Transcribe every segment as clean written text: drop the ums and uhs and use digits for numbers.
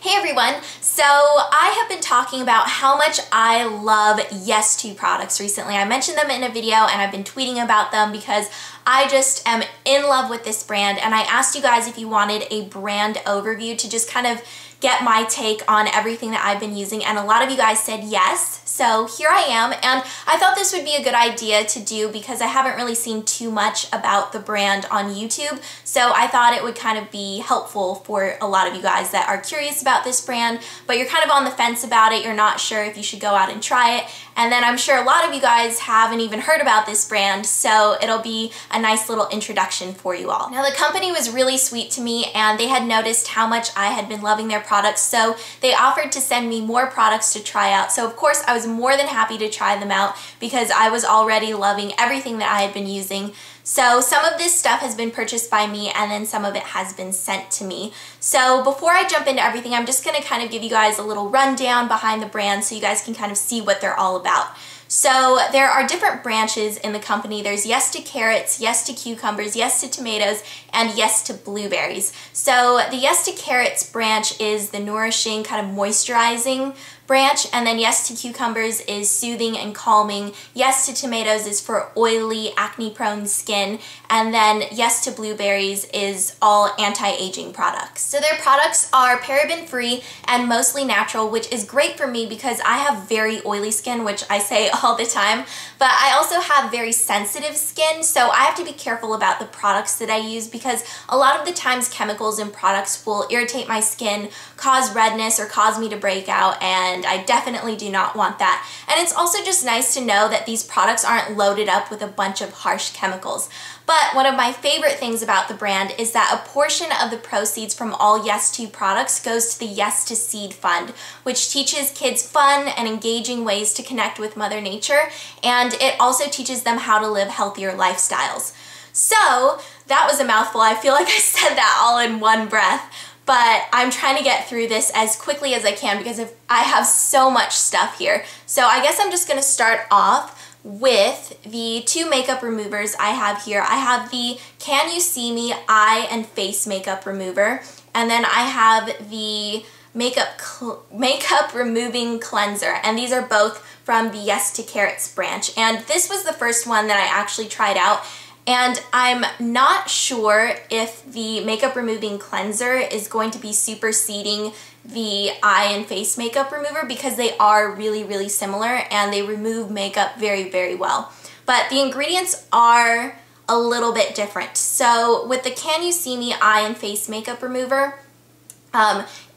Hey everyone, so I have been talking about how much I love Yes2 products recently. I mentioned them in a video and I've been tweeting about them because I just am in love with this brand, and I asked you guys if you wanted a brand overview to just kind of get my take on everything that I've been using, and a lot of you guys said yes. So here I am, and I thought this would be a good idea to do because I haven't really seen too much about the brand on YouTube, so I thought it would kind of be helpful for a lot of you guys that are curious about this brand, but you're kind of on the fence about it, you're not sure if you should go out and try it, and then I'm sure a lot of you guys haven't even heard about this brand, so it'll be a nice little introduction for you all. Now, the company was really sweet to me, and they had noticed how much I had been loving their products, so they offered to send me more products to try out. So of course I was more than happy to try them out because I was already loving everything that I had been using. So some of this stuff has been purchased by me and then some of it has been sent to me. So before I jump into everything, I'm just going to kind of give you guys a little rundown behind the brand so you guys can kind of see what they're all about. So there are different branches in the company. There's Yes to Carrots, Yes to Cucumbers, Yes to Tomatoes, and Yes to Blueberries. So the Yes to Carrots branch is the nourishing, kind of moisturizing branch, and then Yes to Cucumbers is soothing and calming, Yes to Tomatoes is for oily, acne-prone skin, and then Yes to Blueberries is all anti-aging products. So their products are paraben-free and mostly natural, which is great for me because I have very oily skin, which I say all the time, but I also have very sensitive skin, so I have to be careful about the products that I use because a lot of the times chemicals in products will irritate my skin, cause redness, or cause me to break out, and I definitely do not want that. And it's also just nice to know that these products aren't loaded up with a bunch of harsh chemicals. But one of my favorite things about the brand is that a portion of the proceeds from all Yes2 products goes to the Yes to Seed Fund, which teaches kids fun and engaging ways to connect with Mother Nature, and it also teaches them how to live healthier lifestyles. So that was a mouthful. I feel like I said that all in one breath. But I'm trying to get through this as quickly as I can because I have so much stuff here. So I guess I'm just going to start off with the two makeup removers I have here. I have the Can You See Me Eye and Face Makeup Remover, and then I have the Makeup Removing Cleanser, and these are both from the Yes to Carrots branch. And this was the first one that I actually tried out. And I'm not sure if the Makeup Removing Cleanser is going to be superseding the eye and face makeup remover because they are really, really similar and they remove makeup very, very well. But the ingredients are a little bit different. So with the Can You See Me Eye and Face Makeup Remover,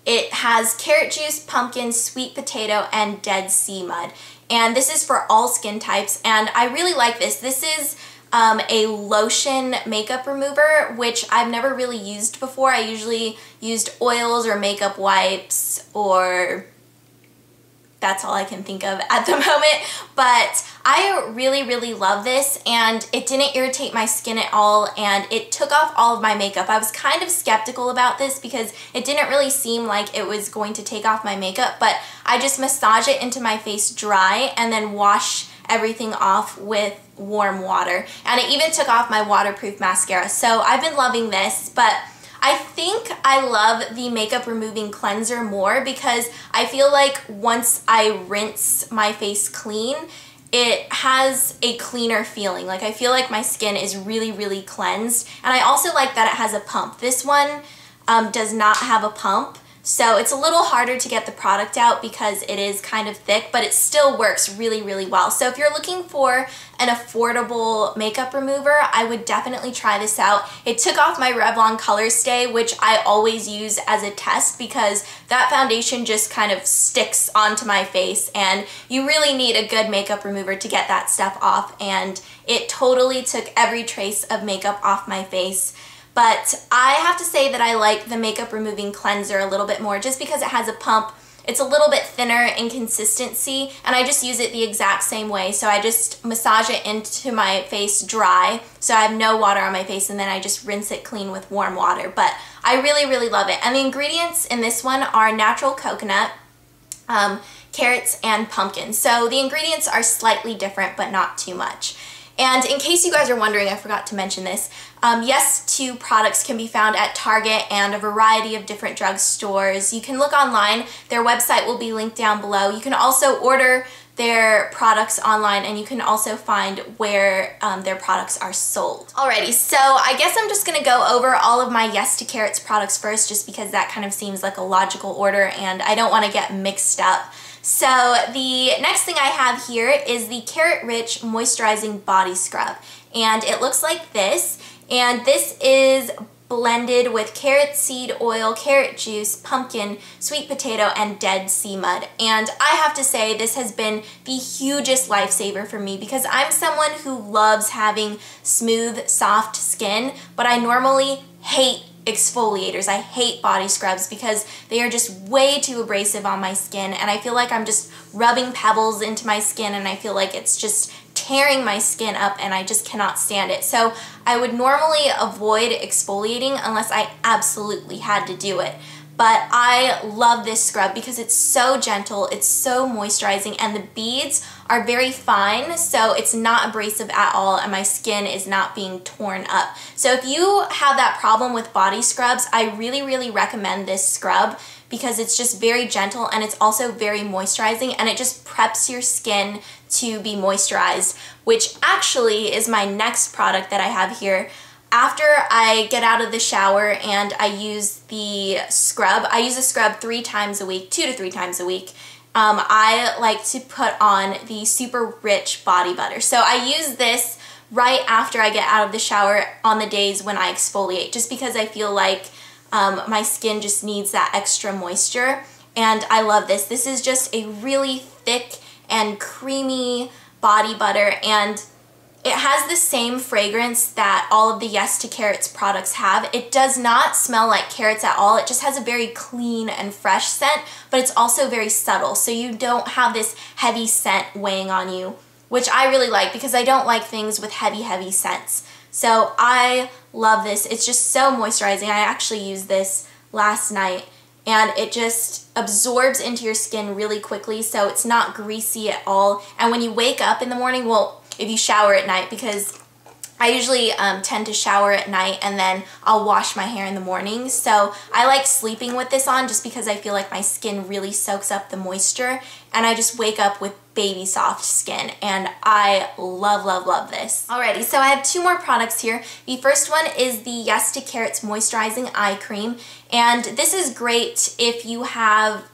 it has carrot juice, pumpkin, sweet potato, and dead sea mud. And this is for all skin types, and I really like this. This is a lotion makeup remover, which I've never really used before. I usually used oils or makeup wipes, or that's all I can think of at the moment. But I really, really love this, and it didn't irritate my skin at all, and it took off all of my makeup. I was kind of skeptical about this because it didn't really seem like it was going to take off my makeup, but I just massage it into my face dry and then wash everything off with warm water, and it even took off my waterproof mascara. So I've been loving this, but I think I love the Makeup Removing Cleanser more because I feel like once I rinse my face clean, it has a cleaner feeling. Like I feel like my skin is really, really cleansed, and I also like that it has a pump. This one does not have a pump, so it's a little harder to get the product out because it is kind of thick, but it still works really, really well. So if you're looking for an affordable makeup remover, I would definitely try this out. It took off my Revlon Color Stay, which I always use as a test because that foundation just kind of sticks onto my face, and you really need a good makeup remover to get that stuff off, and it totally took every trace of makeup off my face. But I have to say that I like the Makeup Removing Cleanser a little bit more just because it has a pump. It's a little bit thinner in consistency, and I just use it the exact same way. So I just massage it into my face dry, so I have no water on my face, and then I just rinse it clean with warm water. But I really, really love it. And the ingredients in this one are natural coconut, carrots, and pumpkin. So the ingredients are slightly different, but not too much. And in case you guys are wondering, I forgot to mention this, Yes2 products can be found at Target and a variety of different drugstores. You can look online. Their website will be linked down below. You can also order their products online, and you can also find where their products are sold. Alrighty, so I guess I'm just gonna go over all of my Yes to Carrots products first, just because that kind of seems like a logical order and I don't wanna get mixed up. So the next thing I have here is the Carrot Rich Moisturizing Body Scrub, and it looks like this, and this is blended with carrot seed oil, carrot juice, pumpkin, sweet potato, and dead sea mud. And I have to say, this has been the hugest lifesaver for me because I'm someone who loves having smooth, soft skin, but I normally hate exfoliators. I hate body scrubs because they are just way too abrasive on my skin, and I feel like I'm just rubbing pebbles into my skin, and I feel like it's just tearing my skin up, and I just cannot stand it. So I would normally avoid exfoliating unless I absolutely had to do it. But I love this scrub because it's so gentle, it's so moisturizing, and the beads are very fine, so it's not abrasive at all, and my skin is not being torn up. So if you have that problem with body scrubs, I really, really recommend this scrub because it's just very gentle and it's also very moisturizing, and it just preps your skin to be moisturized, which actually is my next product that I have here. After I get out of the shower and I use the scrub, I use a scrub 3 times a week, 2 to 3 times a week. I like to put on the Super Rich Body Butter. So I use this right after I get out of the shower on the days when I exfoliate, just because I feel like my skin just needs that extra moisture, and I love this. This is just a really thick and creamy body butter, and it has the same fragrance that all of the Yes to Carrots products have. It does not smell like carrots at all. It just has a very clean and fresh scent, but it's also very subtle, so you don't have this heavy scent weighing on you, which I really like because I don't like things with heavy scents. So I love this. It's just so moisturizing. I actually used this last night, and it just absorbs into your skin really quickly, so it's not greasy at all. And when you wake up in the morning, well, if you shower at night, because I usually tend to shower at night and then I'll wash my hair in the morning. So I like sleeping with this on just because I feel like my skin really soaks up the moisture, and I just wake up with baby soft skin, and I love, love, love this. Alrighty, so I have 2 more products here. The first one is the Yes to Carrots Moisturizing Eye Cream, and this is great if you have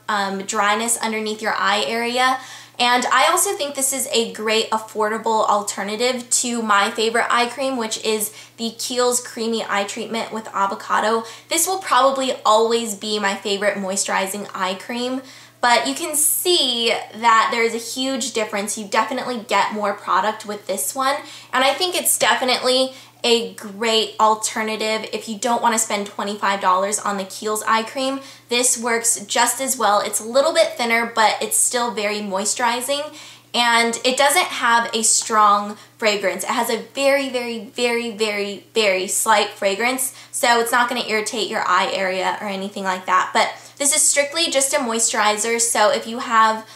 dryness underneath your eye area. And I also think this is a great affordable alternative to my favorite eye cream, which is the Kiehl's Creamy Eye Treatment with Avocado. This will probably always be my favorite moisturizing eye cream, but you can see that there is a huge difference. You definitely get more product with this one, and I think it's definitely a great alternative if you don't want to spend $25 on the Kiehl's eye cream. This works just as well. It's a little bit thinner, but it's still very moisturizing, and it doesn't have a strong fragrance. It has a very, very, very, very, very slight fragrance, so it's not going to irritate your eye area or anything like that. But this is strictly just a moisturizer, so if you have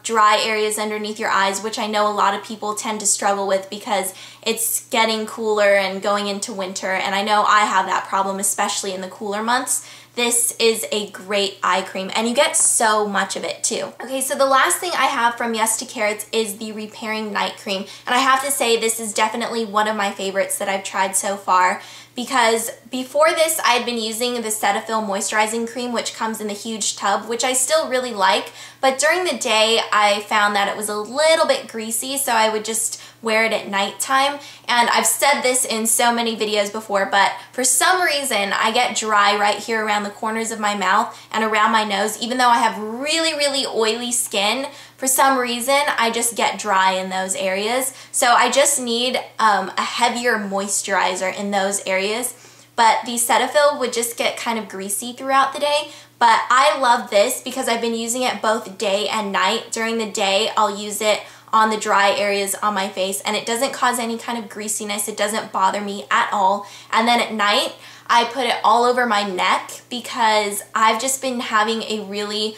dry areas underneath your eyes, which I know a lot of people tend to struggle with because it's getting cooler and going into winter, and I know I have that problem, especially in the cooler months, this is a great eye cream, and you get so much of it too. Okay, so the last thing I have from Yes to Carrots is the Repairing Night Cream, and I have to say this is definitely one of my favorites that I've tried so far, because before this I had been using the Cetaphil Moisturizing Cream, which comes in the huge tub, which I still really like, but during the day I found that it was a little bit greasy, so I would just wear it at nighttime. And I've said this in so many videos before, but for some reason I get dry right here around the corners of my mouth and around my nose. Even though I have really, really oily skin, for some reason I just get dry in those areas. So I just need a heavier moisturizer in those areas. But the Cetaphil would just get kind of greasy throughout the day. But I love this because I've been using it both day and night. During the day, I'll use it on the dry areas on my face, and it doesn't cause any kind of greasiness. It doesn't bother me at all. And then at night, I put it all over my neck because I've just been having a really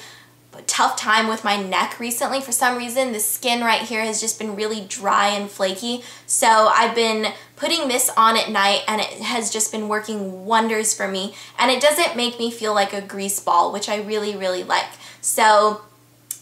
tough time with my neck recently. For some reason, the skin right here has just been really dry and flaky. So I've been putting this on at night and it has just been working wonders for me. And it doesn't make me feel like a grease ball, which I really, really like. So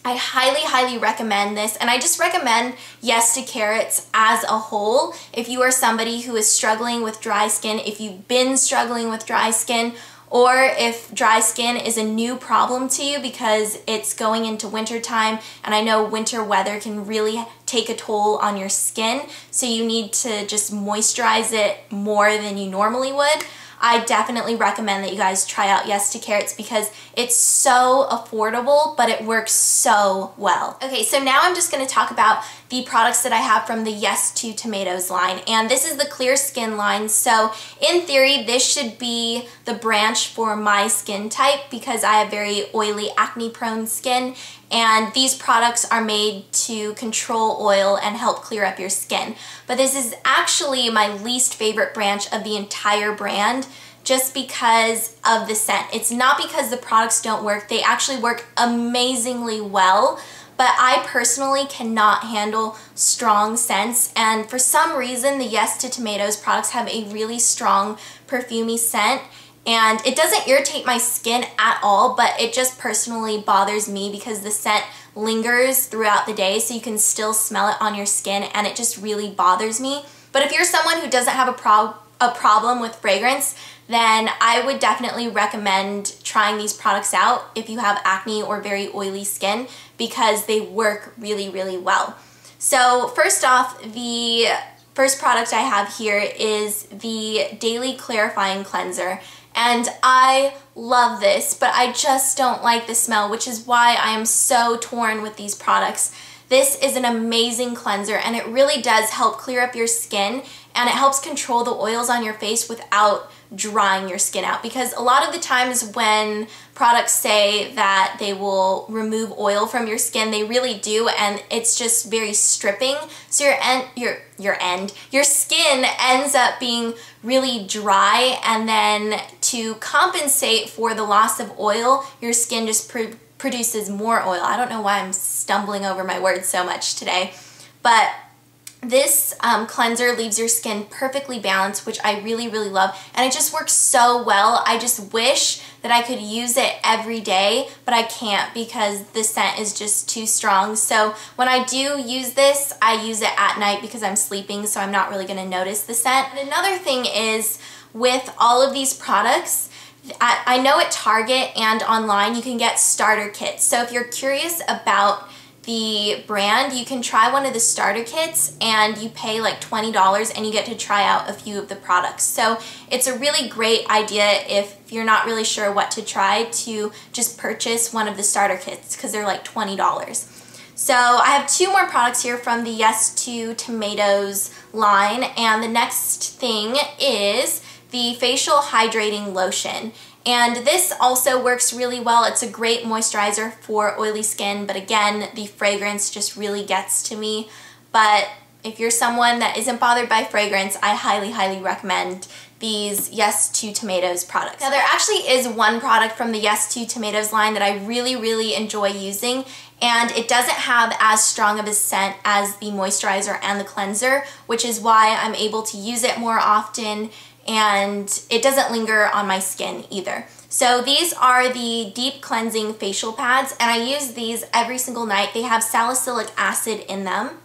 I highly, highly recommend this, and I just recommend Yes to Carrots as a whole. If you are somebody who is struggling with dry skin, if you've been struggling with dry skin, or if dry skin is a new problem to you because it's going into winter time, and I know winter weather can really take a toll on your skin, so you need to just moisturize it more than you normally would. I definitely recommend that you guys try out Yes to Carrots because it's so affordable, but it works so well. Okay, so now I'm just going to talk about the products that I have from the Yes to Tomatoes line, and this is the clear skin line. So in theory, this should be the branch for my skin type because I have very oily, acne-prone skin, and these products are made to control oil and help clear up your skin. But this is actually my least favorite branch of the entire brand just because of the scent. It's not because the products don't work. They actually work amazingly well, but I personally cannot handle strong scents, and for some reason the Yes to Tomatoes products have a really strong perfumey scent. And it doesn't irritate my skin at all, but it just personally bothers me because the scent lingers throughout the day, so you can still smell it on your skin, and it just really bothers me. But if you're someone who doesn't have a problem with fragrance, then I would definitely recommend trying these products out if you have acne or very oily skin because they work really, really well. So first off, the first product I have here is the Daily Clarifying Cleanser. And I love this, but I just don't like the smell, which is why I am so torn with these products. This is an amazing cleanser, and it really does help clear up your skin, and it helps control the oils on your face without drying your skin out, because a lot of the times when products say that they will remove oil from your skin, they really do, and it's just very stripping. So your skin ends up being really dry, and then to compensate for the loss of oil, your skin just produces more oil. I don't know why I'm stumbling over my words so much today, but this cleanser leaves your skin perfectly balanced, which I really, really love, and it just works so well. I just wish that I could use it every day, but I can't because the scent is just too strong. So when I do use this, I use it at night because I'm sleeping, so I'm not really going to notice the scent. And another thing is with all of these products, I know at Target and online you can get starter kits. So if you're curious about the brand, you can try one of the starter kits and you pay like $20 and you get to try out a few of the products. So it's a really great idea if you're not really sure what to try to just purchase one of the starter kits because they're like $20. So I have two more products here from the Yes to Tomatoes line, and the next thing is the Facial Hydrating Lotion. And this also works really well. It's a great moisturizer for oily skin, but again, the fragrance just really gets to me. But if you're someone that isn't bothered by fragrance, I highly, highly recommend these Yes to Tomatoes products. Now there actually is one product from the Yes to Tomatoes line that I really, really enjoy using, and it doesn't have as strong of a scent as the moisturizer and the cleanser, which is why I'm able to use it more often, and it doesn't linger on my skin either. So these are the Deep Cleansing Facial Pads, and I use these every single night. They have salicylic acid in them,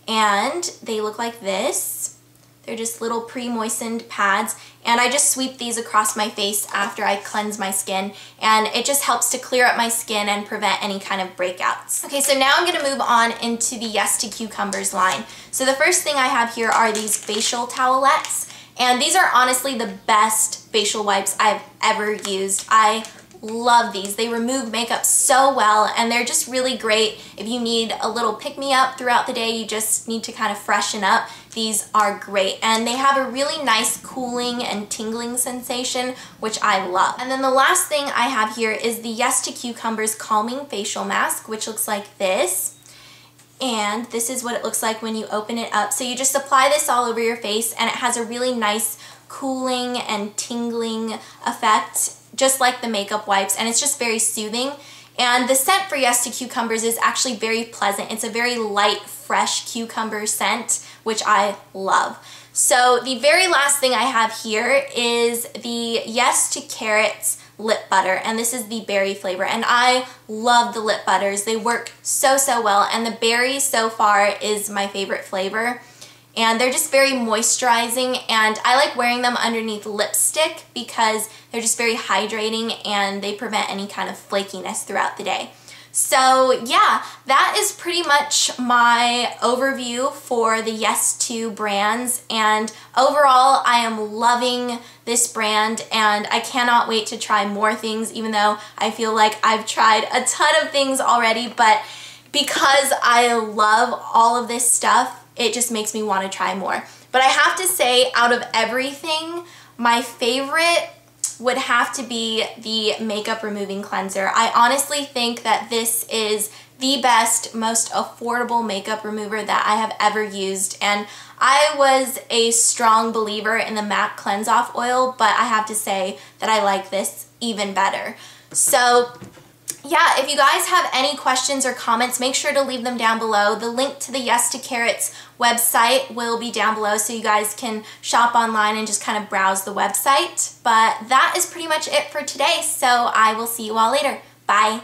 and they look like this. They're just little pre-moistened pads, and I just sweep these across my face after I cleanse my skin, and it just helps to clear up my skin and prevent any kind of breakouts. Okay, so now I'm going to move on into the Yes to Cucumbers line. So the first thing I have here are these facial towelettes, and these are honestly the best facial wipes I've ever used. I love these. They remove makeup so well, and they're just really great if you need a little pick-me-up throughout the day, you just need to kind of freshen up. These are great, and they have a really nice cooling and tingling sensation, which I love. And then the last thing I have here is the Yes to Cucumbers Calming Facial Mask, which looks like this. And this is what it looks like when you open it up. So you just apply this all over your face, and it has a really nice cooling and tingling effect, just like the makeup wipes, and it's just very soothing. And the scent for Yes to Cucumbers is actually very pleasant. It's a very light, fresh cucumber scent, which I love. So the very last thing I have here is the Yes to Carrots lip butter, and this is the berry flavor, and I love the lip butters. They work so well, and the berry so far is my favorite flavor, and they're just very moisturizing, and I like wearing them underneath lipstick because they're just very hydrating and they prevent any kind of flakiness throughout the day. So yeah, that is pretty much my overview for the Yes To brands, and overall I am loving this brand and I cannot wait to try more things, even though I feel like I've tried a ton of things already, but because I love all of this stuff, it just makes me want to try more. But I have to say, out of everything, my favorite would have to be the makeup removing cleanser. I honestly think that this is the best, most affordable makeup remover that I have ever used, and I was a strong believer in the MAC Cleanse Off Oil, but I have to say that I like this even better. So yeah, if you guys have any questions or comments, make sure to leave them down below. The link to the Yes to Carrots website will be down below so you guys can shop online and just kind of browse the website. But that is pretty much it for today, so I will see you all later. Bye!